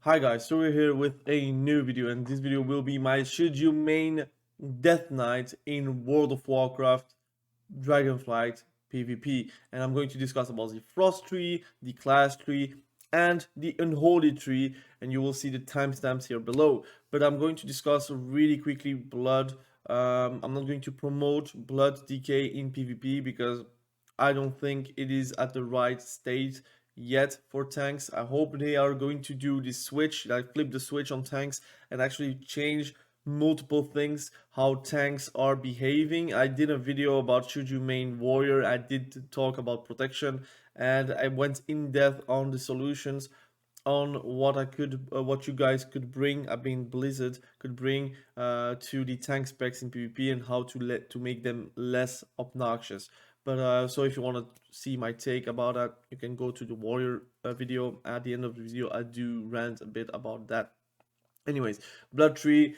Hi guys, so we're here with a new video, and this video will be my should you main Death Knight in World of Warcraft Dragonflight PvP, and I'm going to discuss about the Frost tree, the class tree, and the Unholy tree, and you will see the timestamps here below. But I'm going to discuss really quickly Blood. I'm not going to promote Blood DK in PvP because I don't think it is at the right state yet for tanks. I hope they are going to do the switch, like flip the switch on tanks and actually change multiple things, how tanks are behaving. I did a video about should you main warrior. I did talk about protection, and I went in depth on the solutions on what you guys could bring. I mean, Blizzard could bring to the tank specs in PvP and how to make them less obnoxious. But so if you want to see my take about that, you can go to the warrior video. At the end of the video, I do rant a bit about that. Anyways, Blood Tree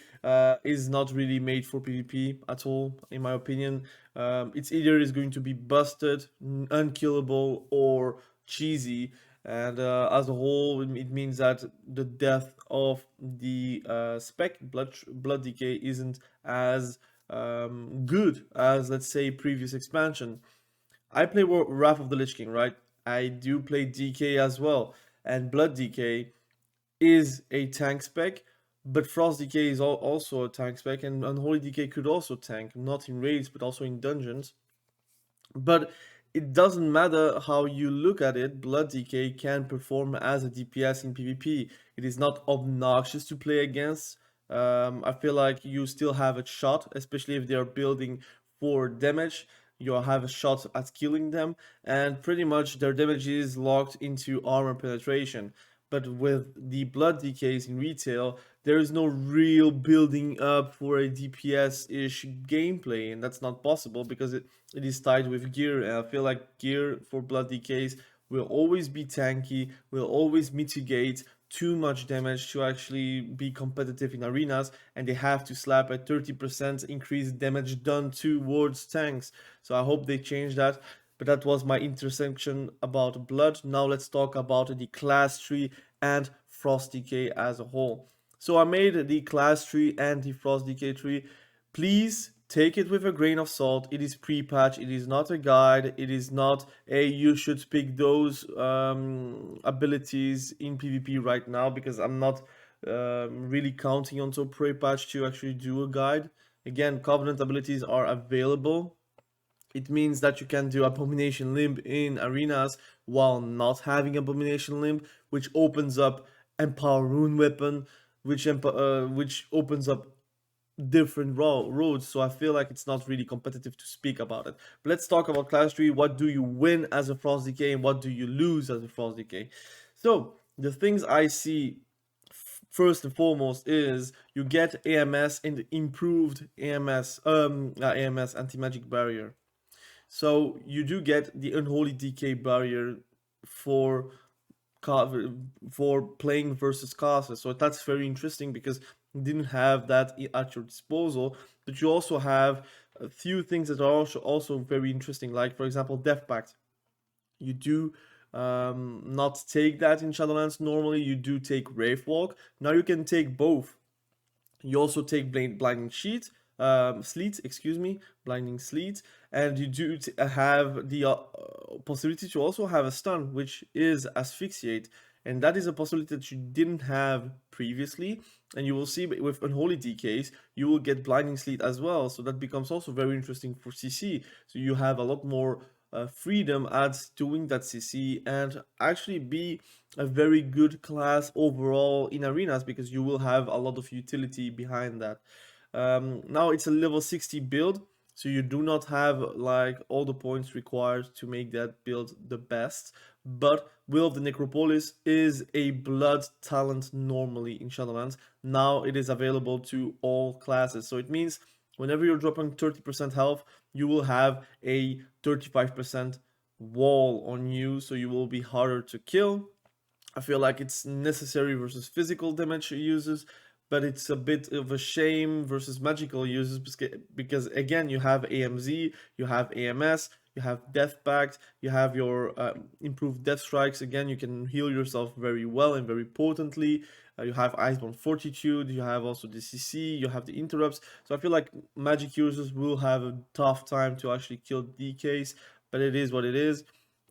is not really made for PvP at all, in my opinion. It's either is going to be busted, unkillable, or cheesy. And as a whole, it means that the death of the spec Blood Decay isn't as good as, let's say, previous expansion. I play Wrath of the Lich King, right? I do play DK as well, and Blood DK is a tank spec, but Frost DK is also a tank spec, and Unholy DK could also tank, not in raids, but also in dungeons. But it doesn't matter how you look at it, Blood DK can perform as a DPS in PvP. It is not obnoxious to play against. I feel like you still have a shot, especially if they are building for damage. You'll have a shot at killing them, and pretty much their damage is locked into armor penetration. But with the Blood DKs in retail, there is no real building up for a DPS-ish gameplay, and that's not possible because it is tied with gear, and I feel like gear for Blood DKs will always be tanky, will always mitigate too much damage to actually be competitive in arenas, and they have to slap a 30% increased damage done towards tanks. So I hope they change that. But that was my intersection about Blood. Now let's talk about the class tree and Frost Decay as a whole. So I made the class tree and the Frost Decay tree. Please take it with a grain of salt. It is pre-patch. It is not a guide. It is not a you should pick those abilities in PvP right now, because I'm not really counting on pre-patch to actually do a guide. Again, Covenant abilities are available. It means that you can do Abomination Limb in arenas while not having Abomination Limb, which opens up Empower Rune Weapon, which opens up different roads. So I feel like it's not really competitive to speak about it. But let's talk about class tree. What do you win as a Frost Decay and what do you lose as a Frost Decay? So the things I see first and foremost is you get AMS and improved AMS anti-magic barrier. So you do get the Unholy DK barrier for playing versus classes. So that's very interesting because you didn't have that at your disposal. But you also have a few things that are also very interesting, like for example Death Pact. You do not take that in Shadowlands normally. You do take Wraithwalk. Now you can take both. You also take Blinding Sleet, excuse me, Blinding Sleet, and you do have the possibility to also have a stun, which is Asphyxiate, and that is a possibility that you didn't have previously. And you will see with Unholy DKs, you will get Blinding Sleet as well, so that becomes also very interesting for CC. So you have a lot more freedom at doing that CC and actually be a very good class overall in arenas, because you will have a lot of utility behind that. Now it's a level 60 build, so you do not have like all the points required to make that build the best. But Will of the Necropolis is a blood talent normally in Shadowlands. Now it is available to all classes, so it means whenever you're dropping 30% health, you will have a 35% wall on you, so you will be harder to kill. I feel like it's necessary versus physical damage users, but it's a bit of a shame versus magical users, because again, you have AMZ, you have AMS, you have Death Pact, you have your improved Death Strikes. Again, you can heal yourself very well and very potently. you have Iceborne Fortitude, you have also the CC, you have the interrupts. So I feel like magic users will have a tough time to actually kill DKs, but it is what it is.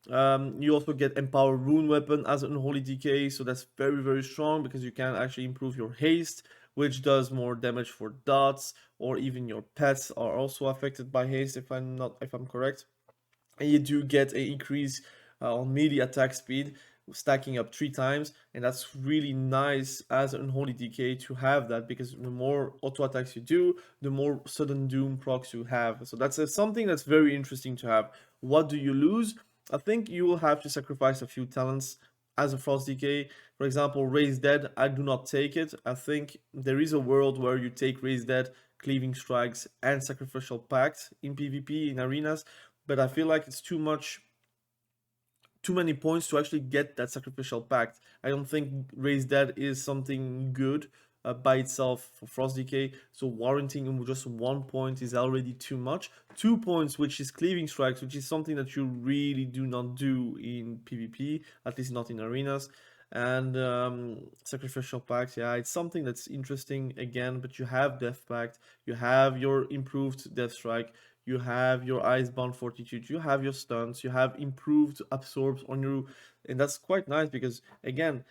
You also get Empower Rune Weapon as an Unholy DK, so that's very, very strong because you can actually improve your haste, which does more damage for dots, or even your pets are also affected by haste if I'm correct. And you do get an increase on melee attack speed, stacking up 3 times, and that's really nice as an Unholy DK to have that, because the more auto attacks you do, the more sudden doom procs you have. So that's something that's very interesting to have. What do you lose? I think you will have to sacrifice a few talents as a Frost DK. For example, Raise Dead, I do not take it. I think there is a world where you take Raise Dead, Cleaving Strikes, and Sacrificial Pact in PvP, in arenas, but I feel like it's too many points to actually get that Sacrificial Pact. I don't think Raise Dead is something good by itself for Frost DK, so warranting just 1 point is already too much. 2 points, which is Cleaving Strikes, which is something that you really do not do in PvP, at least not in arenas. And Sacrificial Pact, yeah, it's something that's interesting again, but you have Death Pact, you have your improved Death Strike, you have your Icebound Fortitude, you have your stunts, you have improved absorbs on you, and that's quite nice because, again,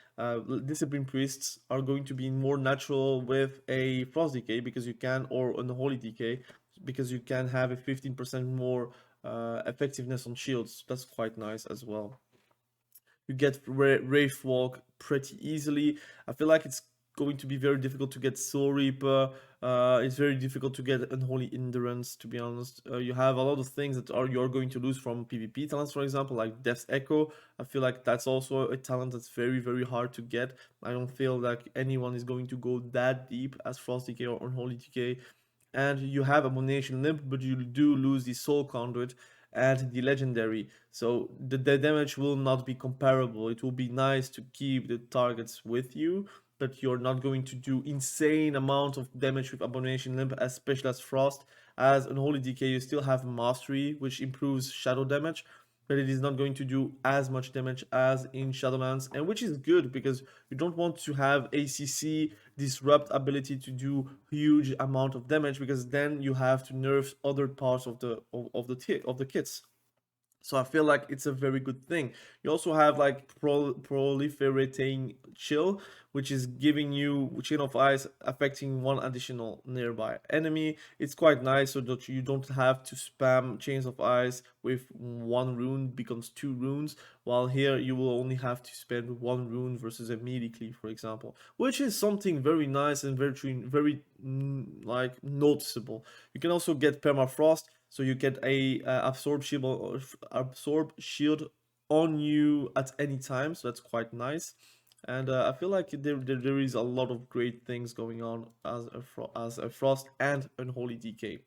Discipline Priests are going to be more natural with a Frost DK because you can, or an Holy DK, because you can have a 15% more effectiveness on shields. That's quite nice as well. You get Wraith Walk pretty easily. I feel like it's going to be very difficult to get Soul Reaper. It's very difficult to get Unholy Endurance, to be honest. You have a lot of things that you're going to lose from PvP talents, for example, like Death's Echo. I feel like that's also a talent that's very, very hard to get. I don't feel like anyone is going to go that deep as Frost DK or Unholy DK. And you have Abomination Limp, but you do lose the Soul Conduit and the Legendary. So the damage will not be comparable. It will be nice to keep the targets with you, but you're not going to do insane amount of damage with Abomination Limp, especially as Frost. As Unholy DK, you still have Mastery, which improves shadow damage, but it is not going to do as much damage as in Shadowlands, and which is good because you don't want to have ACC disrupt ability to do huge amount of damage, because then you have to nerf other parts of the kits. So I feel like it's a very good thing. You also have like proliferating chill, which is giving you chain of ice affecting one additional nearby enemy. It's quite nice so that you don't have to spam chains of ice with 1 rune becomes 2 runes, while here you will only have to spend 1 rune versus immediately, for example, which is something very nice and very like noticeable. You can also get permafrost, so you get a absorb shield on you at any time, so that's quite nice. And I feel like there is a lot of great things going on as a Frost and Unholy DK.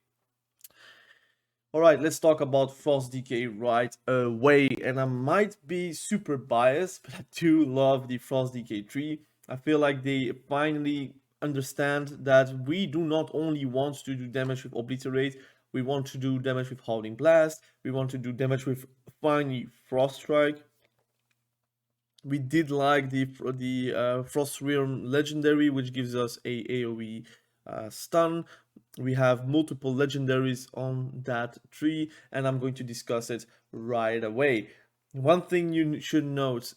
Alright, let's talk about Frost DK right away. And I might be super biased, but I do love the Frost DK tree. I feel like they finally understand that we do not only want to do damage with Obliterate, we want to do damage with Howling Blast, we want to do damage with finally Frost Strike. We did like the Frost Realm Legendary, which gives us a AoE stun. We have multiple legendaries on that tree, and I'm going to discuss it right away. One thing you should note,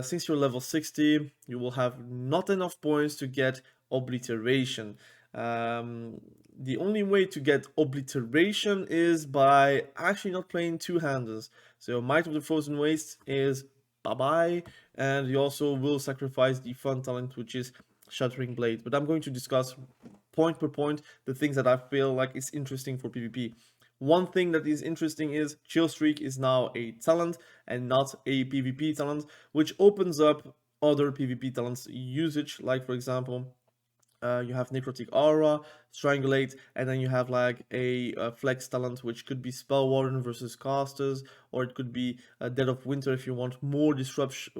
since you're level 60, you will have not enough points to get Obliteration. The only way to get Obliteration is by actually not playing two-handers. So Might of the Frozen Waste is bye-bye, and you also will sacrifice the fun talent, which is Shattering Blade. But I'm going to discuss point per point the things that I feel like is interesting for PvP. One thing that is interesting is Chill Streak is now a talent and not a PvP talent, which opens up other PvP talents usage, like for example, you have Necrotic Aura, Strangulate, and then you have like a flex talent, which could be Spell Warden versus casters, or it could be Dead of Winter if you want more disruption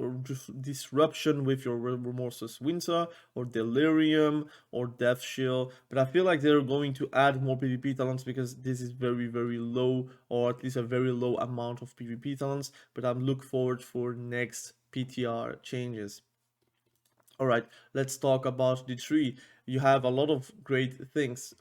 with your Remorseless Winter, or Delirium, or Death Shield. But I feel like they're going to add more PvP talents because this is very, very low, or at least a very low amount of PvP talents. But I'm looking forward for next PTR changes. All right, let's talk about the tree. You have a lot of great things.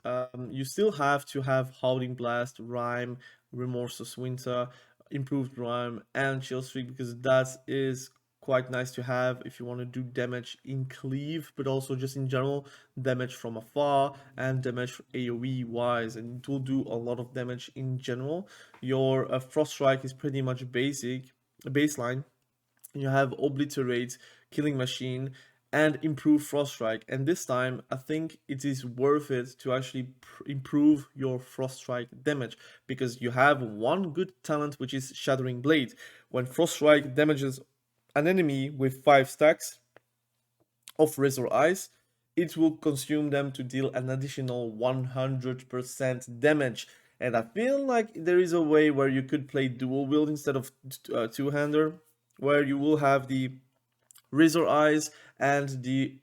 You still have to have Howling Blast, Rhyme, Remorseless Winter, Improved Rhyme, and Chill Streak because that is quite nice to have if you want to do damage in cleave, but also just in general damage from afar and damage AoE wise, and it will do a lot of damage in general. Your Frost Strike is pretty much baseline. You have Obliterate, Killing Machine, and improve Frost Strike. And this time, I think it is worth it to actually improve your Frost Strike damage because you have one good talent, which is Shattering Blade. When Frost Strike damages an enemy with 5 stacks of Razor Eyes, it will consume them to deal an additional 100% damage. And I feel like there is a way where you could play dual wield instead of two-hander, where you will have the Razor Eyes and the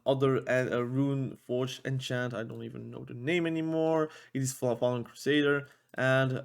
other Rune Forge enchant. I don't even know the name anymore. It is Fallen Crusader, and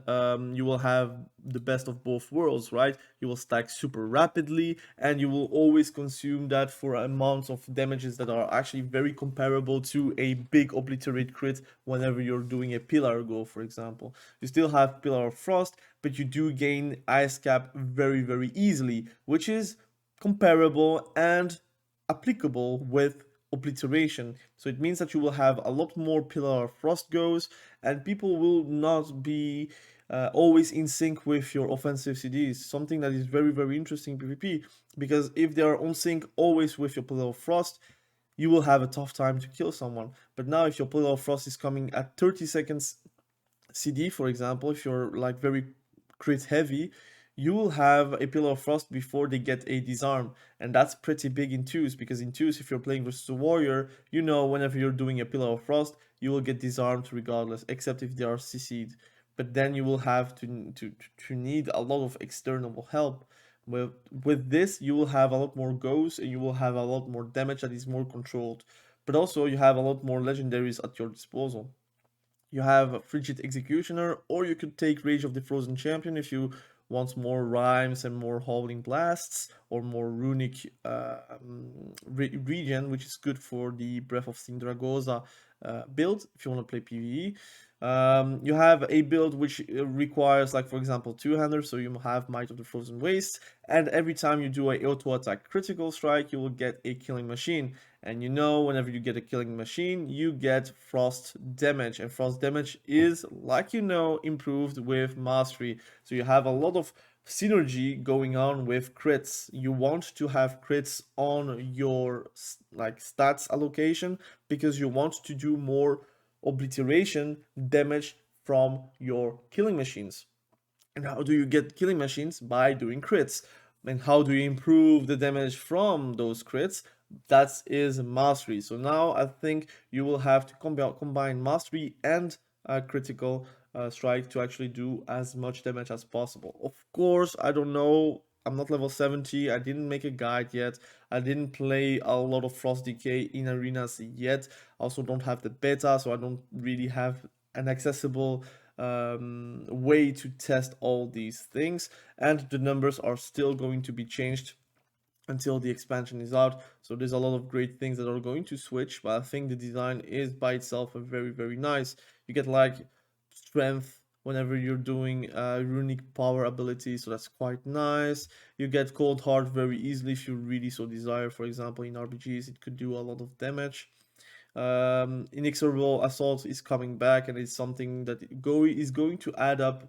you will have the best of both worlds, right? You will stack super rapidly, and you will always consume that for amounts of damages that are actually very comparable to a big Obliterate crit whenever you're doing a Pillar Go, for example. You still have Pillar of Frost, but you do gain Ice Cap very, very easily, which is comparable and applicable with obliteration. So it means that you will have a lot more Pillar of Frost goes, and people will not be always in sync with your offensive CDs. Something that is very, very interesting in PvP, because if they are on sync always with your Pillar of Frost, you will have a tough time to kill someone. But now if your Pillar of Frost is coming at 30 seconds CD, for example, if you're like very crit heavy, you will have a Pillar of Frost before they get a disarm, and that's pretty big in twos, because in twos, if you're playing versus a warrior, you know whenever you're doing a Pillar of Frost, you will get disarmed regardless, except if they are CC'd. But then you will have to need a lot of external help. With this, you will have a lot more goes, and you will have a lot more damage that is more controlled. But also, you have a lot more legendaries at your disposal. You have Frigid Executioner, or you could take Rage of the Frozen Champion if you want more rhymes and more Howling Blasts, or more runic regen, which is good for the Breath of Sindragosa build if you want to play PvE. You have a build which requires, like, for example, two-hander, so you have Might of the Frozen Waste, and every time you do a auto-attack critical strike, you will get a Killing Machine. And you know, whenever you get a Killing Machine, you get Frost damage, and Frost damage is, like you know, improved with Mastery. So you have a lot of synergy going on with crits. You want to have crits on your like stats allocation because you want to do more obliteration damage from your killing machines. And how do you get killing machines? By doing crits. And how do you improve the damage from those crits? That is mastery. So now I think you will have to combine mastery and critical strike to actually do as much damage as possible. Of course, I don't know. I'm not level 70. I didn't make a guide yet. I didn't play a lot of Frost Decay in arenas yet. I also don't have the beta, so I don't really have an accessible way to test all these things. And the numbers are still going to be changed until the expansion is out. So there's a lot of great things that are going to switch, but I think the design is by itself a very, very nice. You get like strength whenever you're doing runic power ability, so that's quite nice. You get cold heart very easily if you really so desire. For example, in RPGs, it could do a lot of damage. Inexorable Assault is coming back, and it's something that is going to add up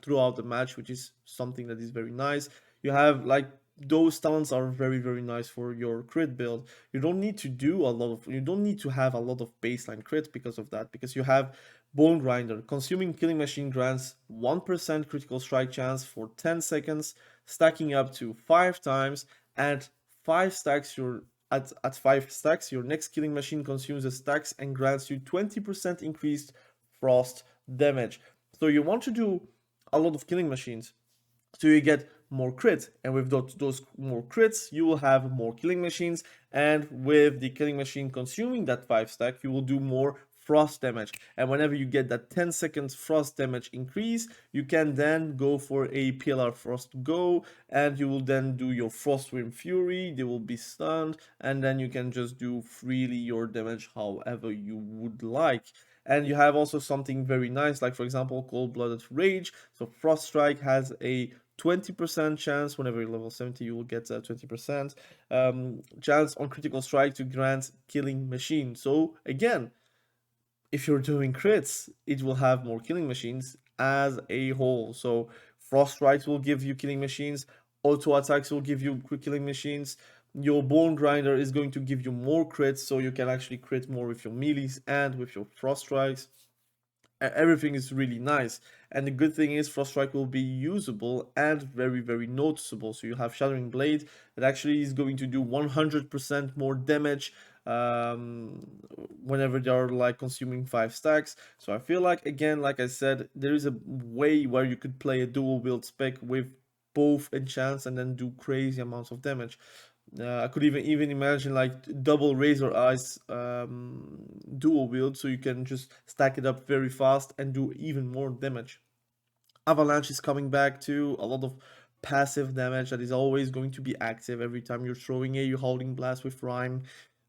throughout the match, which is something that is very nice. You have like those talents are very, very nice for your crit build. You don't need to have a lot of baseline crit because of that, because you have Bone Grinder. Consuming Killing Machine grants 1% critical strike chance for 10 seconds, stacking up to 5 times. At 5 stacks, at 5 stacks, your next Killing Machine consumes the stacks and grants you 20% increased frost damage. So you want to do a lot of Killing Machines, so you get more crits, and with those more crits, you will have more Killing Machines, and with the Killing Machine consuming that 5 stack, you will do more frost damage, and whenever you get that 10 seconds frost damage increase, you can then go for a PLR frost go, and you will then do your frostwind fury. They will be stunned, and then you can just do freely your damage however you would like. And you have also something very nice, like for example cold-blooded rage. So frost strike has a 20% chance. Whenever you're level 70, you will get a 20% chance on critical strike to grant killing machine. So again, if you're doing crits, it will have more killing machines as a whole. So frost strikes will give you killing machines, auto attacks will give you quick killing machines. Your bone grinder is going to give you more crits, so you can actually crit more with your melees and with your frost strikes. Everything is really nice, and the good thing is frost strike will be usable and very noticeable. So you have shattering blade that actually is going to do 100% more damage whenever they are like consuming 5 stacks. So I feel like, again, like I said, there is a way where you could play a dual wield spec with both enchants and then do crazy amounts of damage. I could even imagine like double razor eyes dual wield, so you can just stack it up very fast and do even more damage. Avalanche is coming back to a lot of passive damage that is always going to be active every time you're throwing a holding blast with rhyme.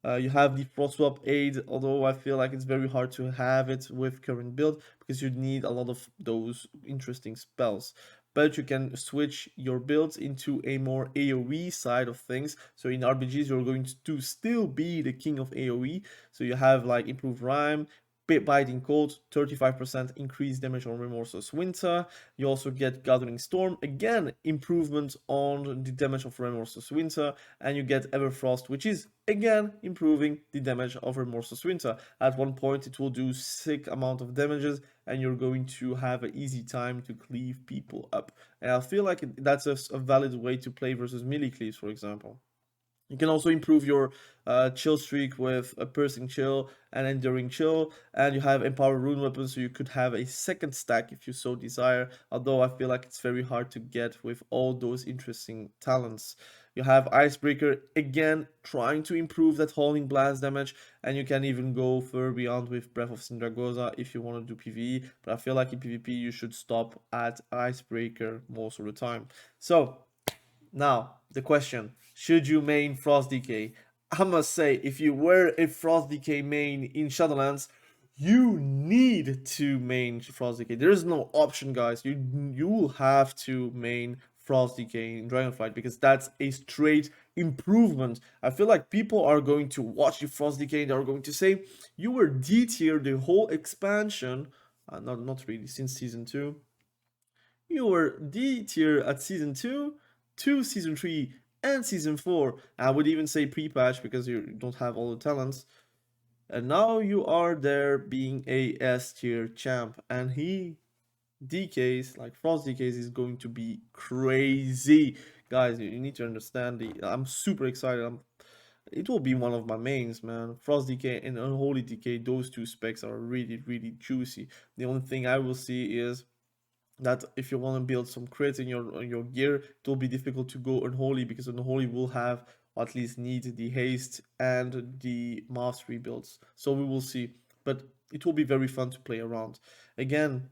You have the frost swap aid, although I feel like it's very hard to have it with current build because you need a lot of those interesting spells. But you can switch your builds into a more AoE side of things. So in RPGs, you're going to still be the king of AoE. So you have like improved rhyme, biting cold, 35% increased damage on Remorseless Winter. You also get Gathering Storm, again improvement on the damage of Remorseless Winter, and you get Everfrost, which is again improving the damage of Remorseless Winter. At one point it will do sick amount of damages, and you're going to have an easy time to cleave people up. And I feel like that's a valid way to play versus melee cleaves, for example. You can also improve your chill streak with a piercing chill and enduring chill, and you have empower rune weapons, so you could have a second stack if you so desire, although I feel like it's very hard to get with all those interesting talents. You have icebreaker, again trying to improve that hauling blast damage, and you can even go further beyond with breath of Sindragosa if you want to do PvE, but I feel like in PvP you should stop at icebreaker most of the time. So now, the question, should you main Frost DK? I must say, if you were a Frost DK main in Shadowlands, you need to main Frost DK. There is no option, guys. You will have to main Frost DK in Dragonflight because that's a straight improvement. I feel like people are going to watch the Frost DK and they are going to say, you were D tier the whole expansion. Not really, since Season 2. You were D tier at Season 2, to Season 3, and Season 4. I would even say pre-patch because you don't have all the talents. And now you are there being a S tier champ, and he DKs, like Frost DKs, is going to be crazy. Guys, you need to understand I'm super excited. It will be one of my mains, man. Frost DK and Unholy DK, those two specs are really juicy. The only thing I will see is that if you want to build some crits in your gear, it will be difficult to go Unholy because Unholy will have, or at least need, the haste and the mastery builds. So we will see, but it will be very fun to play around. Again,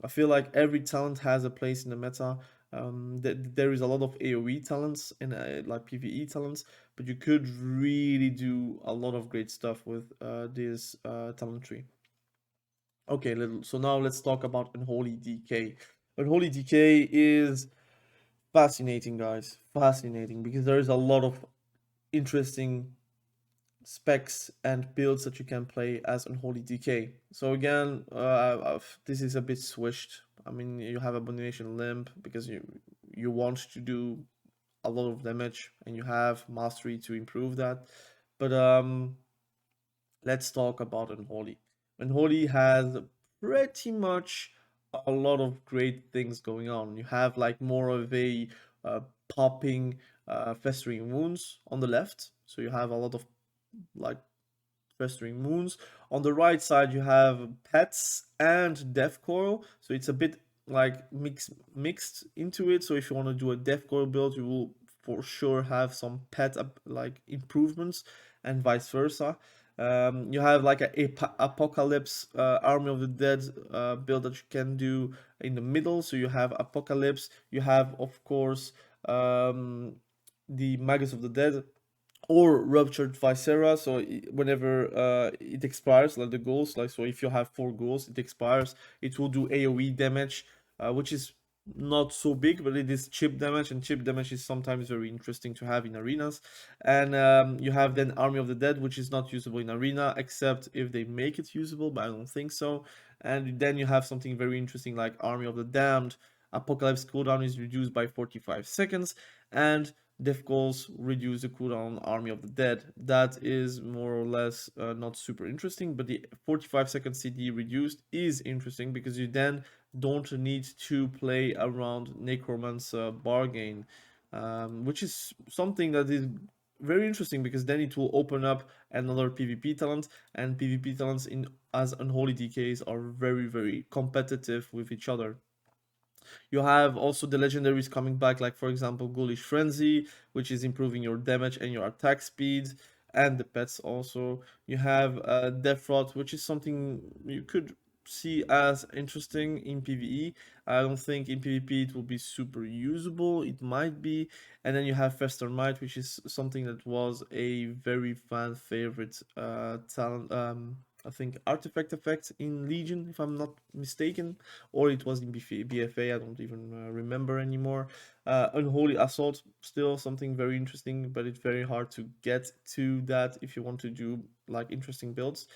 I feel like every talent has a place in the meta. There is a lot of AoE talents and like PvE talents, but you could really do a lot of great stuff with this talent tree. Okay, so now let's talk about Unholy DK. Unholy DK is fascinating, guys. Fascinating because there is a lot of interesting specs and builds that you can play as Unholy DK. So again, this is a bit switched. I mean, you have Abomination Limb because you want to do a lot of damage and you have Mastery to improve that. But let's talk about Unholy. Unholy has pretty much a lot of great things going on. You have like more of a popping, festering wounds on the left. So you have a lot of like festering wounds. On the right side, you have pets and death coil. So it's a bit like mixed into it. So if you want to do a death coil build, you will for sure have some pet like improvements and vice versa. You have like a apocalypse army of the dead build that you can do in the middle. So you have apocalypse. You have, of course, the magus of the dead or ruptured viscera. So whenever it expires, like the ghouls, like so if you have 4 ghouls, it expires, it will do AoE damage, which is not so big, but it is chip damage, and chip damage is sometimes very interesting to have in arenas. And you have then Army of the Dead, which is not usable in arena except if they make it usable, but I don't think so. And then you have something very interesting like Army of the Damned. Apocalypse cooldown is reduced by 45 seconds, and Death Goals reduce the cooldown on Army of the Dead. That is more or less not super interesting, but the 45-second CD reduced is interesting because you then don't need to play around Necromancer Bargain, which is something that is very interesting because then it will open up another PvP talent, and PvP talents in as Unholy DKs are very competitive with each other. You have also the legendaries coming back, like for example Ghoulish Frenzy, which is improving your damage and your attack speed, and the pets also. You have Death Rot, which is something you could see as interesting in PvE. I don't think in PvP it will be super usable, it might be. And then you have Fester Might, which is something that was a very fan favorite talent. I think artifact effect in Legion, if I'm not mistaken, or it was in BFA, I don't even remember anymore. Unholy Assault, still something very interesting, but it's very hard to get to that if you want to do like interesting builds.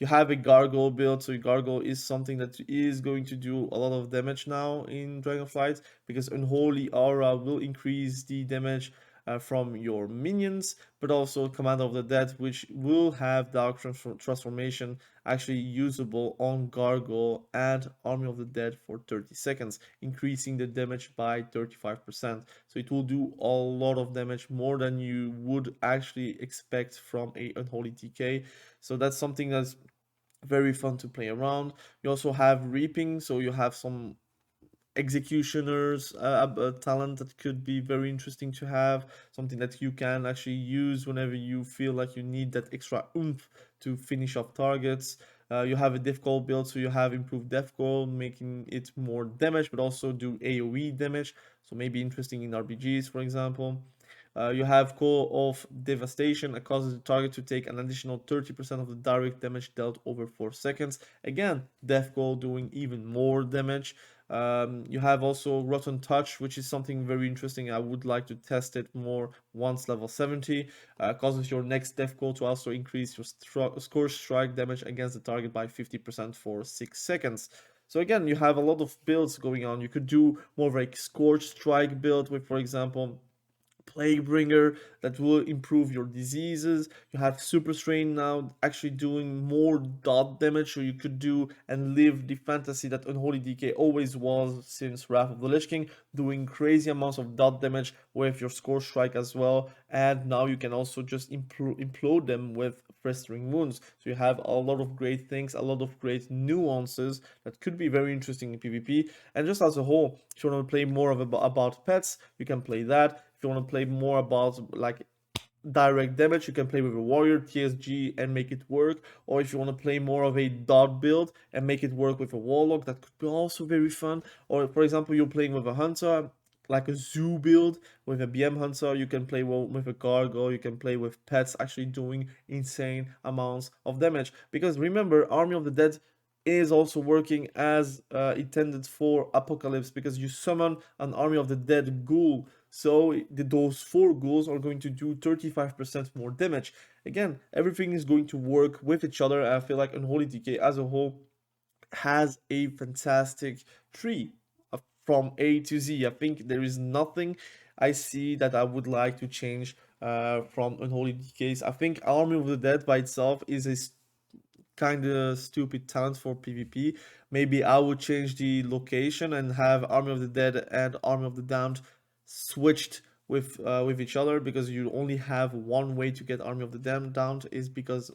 You have a Gargoyle build, so Gargoyle is something that is going to do a lot of damage now in Dragonflight, because Unholy Aura will increase the damage from your minions, but also Commander of the Dead, which will have Dark Transformation actually usable on Gargoyle and Army of the Dead for 30 seconds, increasing the damage by 35%. So it will do a lot of damage, more than you would actually expect from a Unholy TK. So that's something that's very fun to play around. You also have Reaping, so you have some executioners talent that could be very interesting to have, something that you can actually use whenever you feel like you need that extra oomph to finish off targets. You have a death goal build, so you have improved death goal, making it more damage, but also do AoE damage, so maybe interesting in RPGs, for example. You have Call of Devastation, it causes the target to take an additional 30% of the direct damage dealt over 4 seconds. Again, Death Goal doing even more damage. You have also Rotten Touch, which is something very interesting. I would like to test it more once level 70. Causes your next Death Goal to also increase your Scorch Strike damage against the target by 50% for 6 seconds. So again, you have a lot of builds going on. You could do more of a Scorch Strike build with, for example, Plaguebringer that will improve your diseases. You have Super Strain now actually doing more dot damage, so you could do and live the fantasy that Unholy DK always was since Wrath of the Lich King, doing crazy amounts of dot damage with your Score Strike as well. And now you can also just implode them with Festering Wounds. So you have a lot of great things, a lot of great nuances that could be very interesting in PvP. And just as a whole, if you want to play more of about pets, you can play that. If you want to play more about like direct damage, you can play with a warrior TSG and make it work. Or if you want to play more of a dot build and make it work with a warlock, that could be also very fun. Or for example, you're playing with a hunter, like a zoo build with a BM hunter, you can play with a gargoyle, you can play with pets actually doing insane amounts of damage. Because remember, Army of the Dead is also working as intended for Apocalypse, because you summon an Army of the Dead ghoul, so those 4 ghouls are going to do 35% more damage. Again, everything is going to work with each other. I feel like Unholy DK as a whole has a fantastic tree from A to Z. I think there is nothing I see that I would like to change from Unholy DKs. I think Army of the Dead by itself is a kind of stupid talent for PvP. Maybe I would change the location and have Army of the Dead and Army of the Damned switched with each other, because you only have one way to get Army of the Damned down, is because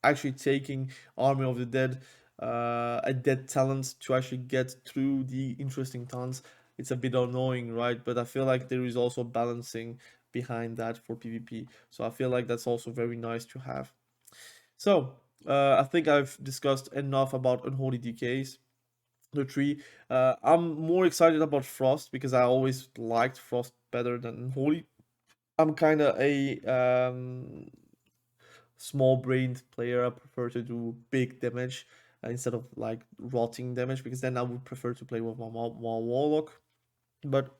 actually taking Army of the Dead a dead talent to actually get through the interesting talents. It's a bit annoying, right? But I feel like there is also balancing behind that for PvP. So I feel like that's also very nice to have. So I think I've discussed enough about Unholy DKs, the tree. I'm more excited about Frost because I always liked Frost better than Unholy. I'm kind of a small-brained player. I prefer to do big damage instead of like rotting damage, because then I would prefer to play with my warlock. But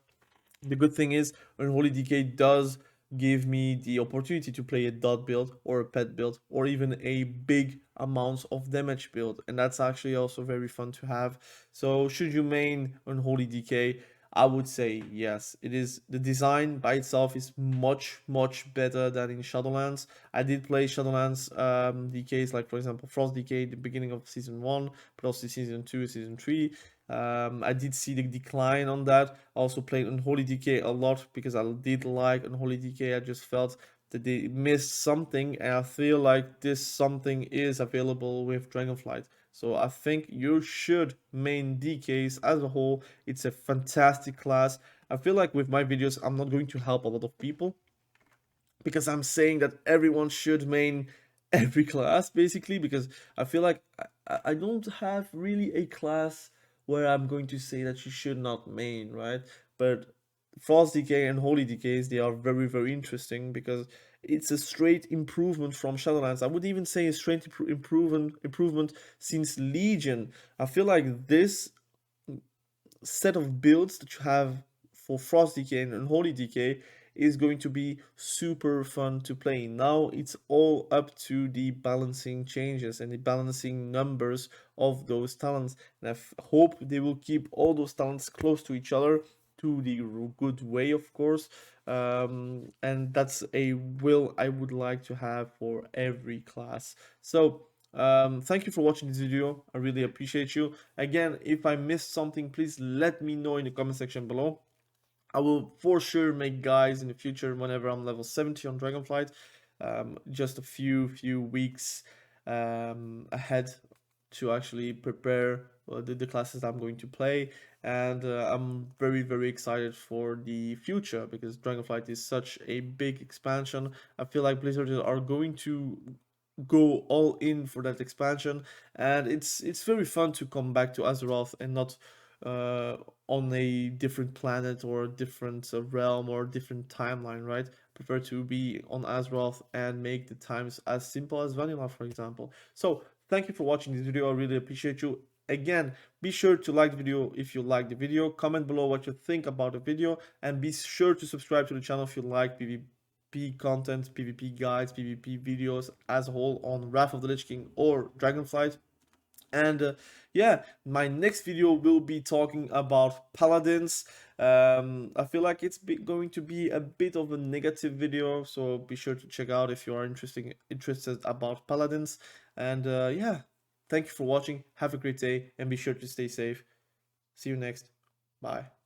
the good thing is, Unholy DK does give me the opportunity to play a dot build or a pet build or even a big amounts of damage build, and that's actually also very fun to have. So should you main Unholy DK, I would say yes. It is, the design by itself is much better than in Shadowlands. I did play Shadowlands DKs, like for example Frost DK, the beginning of season 1, but also season 2, season 3. I did see the decline on that. I also played Unholy DK a lot because I did like Unholy DK. I just felt that they missed something, and I feel like this something is available with Dragonflight. So I think you should main DKs as a whole. It's a fantastic class. I feel like with my videos, I'm not going to help a lot of people because I'm saying that everyone should main every class basically, because I feel like I don't have really a class where I'm going to say that you should not main, right? But Frost DK and Holy DKs, they are very interesting because it's a straight improvement from Shadowlands. I would even say a straight improvement since Legion. I feel like this set of builds that you have for Frost DK and Unholy DK is going to be super fun to play. Now it's all up to the balancing changes and the balancing numbers of those talents. And hope they will keep all those talents close to each other to the good way, of course. And that's a will I would like to have for every class. So thank you for watching this video. I really appreciate you. Again, if I missed something, please let me know in the comment section below. I will for sure make guides in the future whenever I'm level 70 on Dragonflight. Just a few weeks ahead to actually prepare the classes I'm going to play, and I'm very excited for the future because Dragonflight is such a big expansion. I feel like Blizzard are going to go all in for that expansion, and it's very fun to come back to Azeroth and not uh, on a different planet or a different realm or different timeline, right? Prefer to be on Azeroth and make the times as simple as vanilla, for example. So thank you for watching this video. I really appreciate you. Again, be sure to like the video if you like the video. Comment below what you think about the video, and be sure to subscribe to the channel if you like PvP content, PvP guides, PvP videos as a whole on Wrath of the Lich King or Dragonflight. And yeah, my next video will be talking about paladins. I feel like it's going to be a bit of a negative video, so be sure to check out if you are interested about paladins. And yeah, thank you for watching. Have a great day and be sure to stay safe. See you next. Bye.